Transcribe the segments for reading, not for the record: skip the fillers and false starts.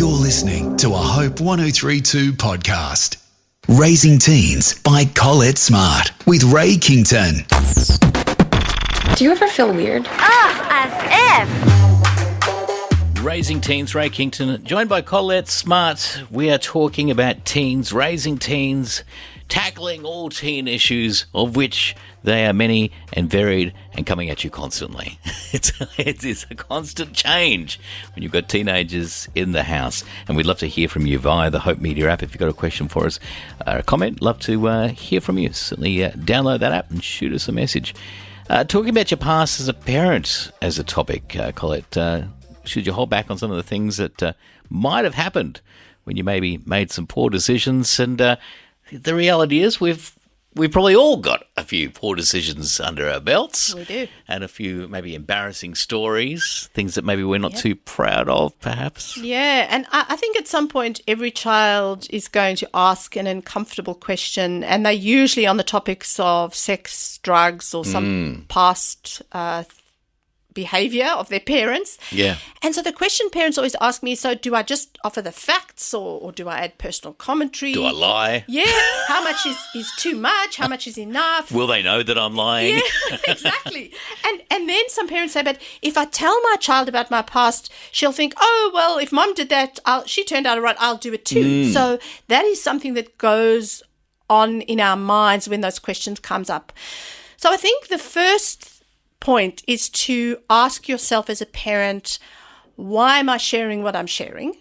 You're listening to a Hope 103.2 podcast. Raising Teens by Collett Smart with Ray Kington. Do you ever feel weird? As if. Raising Teens, Ray Kington, joined by Collett Smart. We are talking about teens, raising teens, tackling all teen issues, of which they are many and varied and coming at you constantly. It's a constant change when you've got teenagers in the house. And we'd love to hear from you via the Hope Media app. If you've got a question for us, a comment, love to hear from you. Certainly download that app and shoot us a message. Talking about your past as a parent as a topic, Collett, should you hold back on some of the things that might have happened when you maybe made some poor decisions? And the reality is we've probably all got a few poor decisions under our belts. We do. And a few maybe embarrassing stories, things that maybe we're not too proud of, perhaps. Yeah, and I think at some point every child is going to ask an uncomfortable question, and they're usually on the topics of sex, drugs, or some past behavior of their parents. Yeah. And so the question parents always ask me, so do I just offer the facts or do I add personal commentary? Do I lie? Yeah. How much is too much? How much is enough? Will they know that I'm lying? Yeah, exactly. And then some parents say, but if I tell my child about my past, she'll think, oh, well, if mom did that, she turned out all right, I'll do it too. So that is something that goes on in our minds when those questions comes up. So I think the first point is to ask yourself as a parent, why am I sharing what I'm sharing?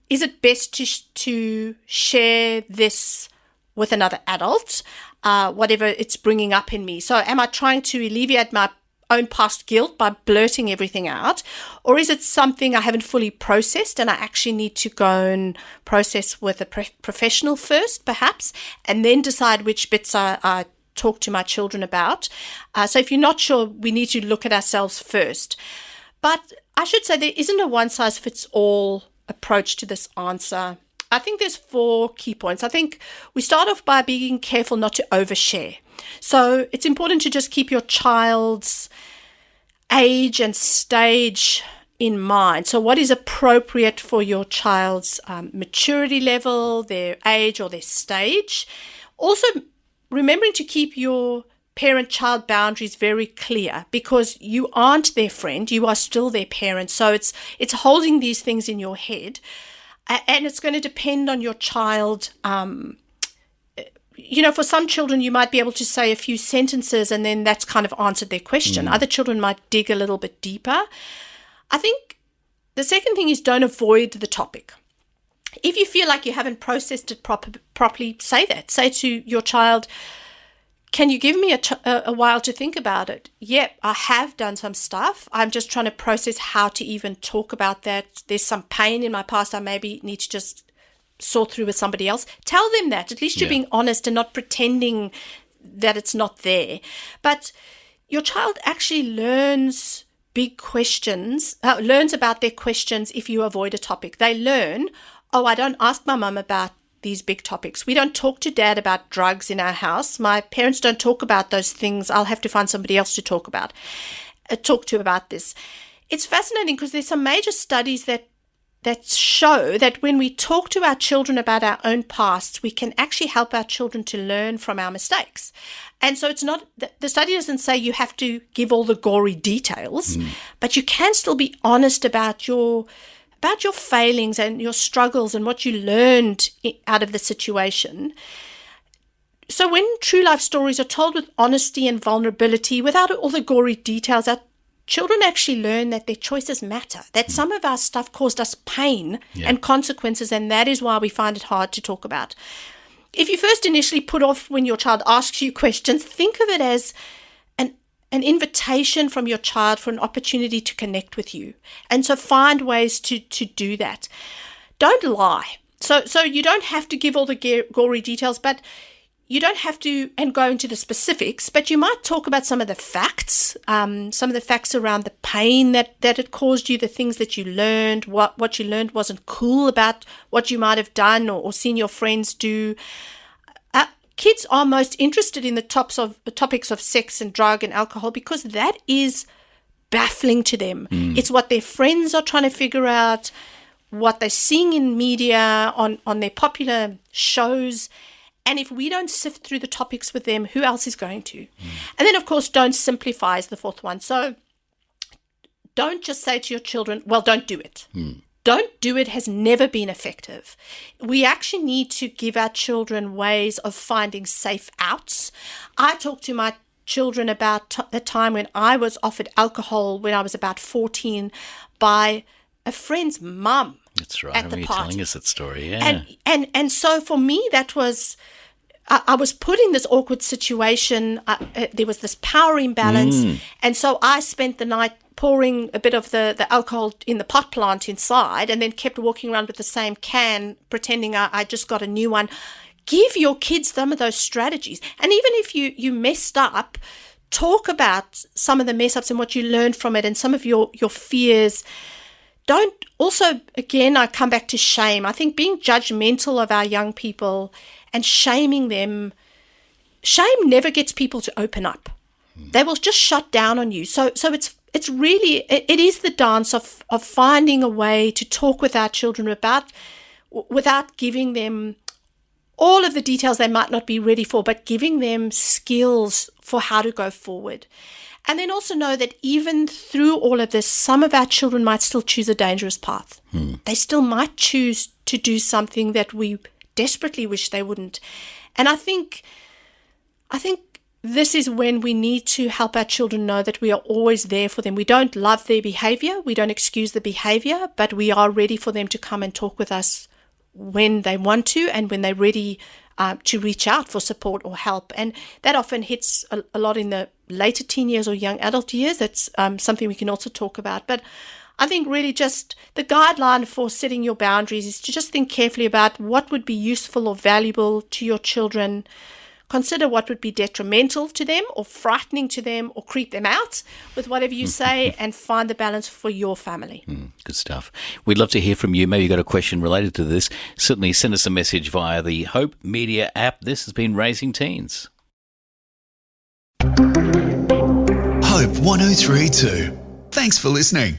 Is it best to share this with another adult, whatever it's bringing up in me? So am I trying to alleviate my own past guilt by blurting everything out? Or is it something I haven't fully processed and I actually need to go and process with a professional first, perhaps, and then decide which bits I talk to my children about? So if you're not sure, we need to look at ourselves first. But I should say there isn't a one-size-fits-all approach to this answer. I think there's 4 key points. I think we start off by being careful not to overshare. So it's important to just keep your child's age and stage in mind. So what is appropriate for your child's maturity level, their age or their stage. Also, remembering to keep your parent-child boundaries very clear, because you aren't their friend, you are still their parent. So it's holding these things in your head, and it's going to depend on your child. For some children, you might be able to say a few sentences and then that's kind of answered their question. Other children might dig a little bit deeper. I think the second thing is don't avoid the topic. If you feel like you haven't processed it properly, say that. Say to your child, can you give me a while to think about it? Yep, I have done some stuff. I'm just trying to process how to even talk about that. There's some pain in my past I maybe need to just sort through with somebody else. Tell them that. At least you're being honest and not pretending that it's not there. But your child actually learns big questions, learns about their questions if you avoid a topic. They learn, oh, I don't ask my mum about these big topics. We don't talk to dad about drugs in our house. My parents don't talk about those things. I'll have to find somebody else to talk to about this. It's fascinating because there's some major studies that show that when we talk to our children about our own past, we can actually help our children to learn from our mistakes. And so it's not, the study doesn't say you have to give all the gory details, but you can still be honest about your failings and your struggles and what you learned out of the situation. So when true life stories are told with honesty and vulnerability, without all the gory details, our children actually learn that their choices matter, that some of our stuff caused us pain and consequences, and that is why we find it hard to talk about. If you first initially put off when your child asks you questions, think of it as an invitation from your child for an opportunity to connect with you. And so find ways to do that. Don't lie. So you don't have to give all the gory details, but you don't have to and go into the specifics, but you might talk about some of the facts around the pain that it caused you, the things that you learned, what you learned wasn't cool about what you might have done or seen your friends do. Kids are most interested in the topics of sex and drug and alcohol because that is baffling to them. It's what their friends are trying to figure out. what they're seeing in media, on their popular shows. And if we don't sift through the topics with them, who else is going to? And then, of course, don't simplify is the fourth one. So don't just say to your children, well, don't do it. Don't do it has never been effective. We actually need to give our children ways of finding safe outs. I talk to my children about the time when I was offered alcohol when I was about 14 by a friend's mum. That's right. At the You're party. telling us that story, yeah. And so for me, that was, I was put in this awkward situation. There was this power imbalance. And so I spent the night pouring a bit of the alcohol in the pot plant inside and then kept walking around with the same can, pretending I just got a new one. Give your kids some of those strategies. And even if you messed up, talk about some of the mess ups and what you learned from it and some of your fears. Don't also, again, I come back to shame. I think being judgmental of our young people and shaming them, shame never gets people to open up. They will just shut down on you. So it's really, it is the dance of finding a way to talk with our children about, without giving them all of the details they might not be ready for, but giving them skills for how to go forward. And then also know that even through all of this, some of our children might still choose a dangerous path. They still might choose to do something that we desperately wish they wouldn't. And I think this is when we need to help our children know that we are always there for them. We don't love their behavior. We don't excuse the behavior, but we are ready for them to come and talk with us when they want to and when they're ready to reach out for support or help. And that often hits a lot in the later teen years or young adult years. That's something we can also talk about. But I think really just the guideline for setting your boundaries is to just think carefully about what would be useful or valuable to your children. Consider what would be detrimental to them or frightening to them or creep them out with whatever you say, and find the balance for your family. Good stuff. We'd love to hear from you. Maybe you've got a question related to this. Certainly send us a message via the Hope Media app. This has been Raising Teens. Hope 1032. Thanks for listening.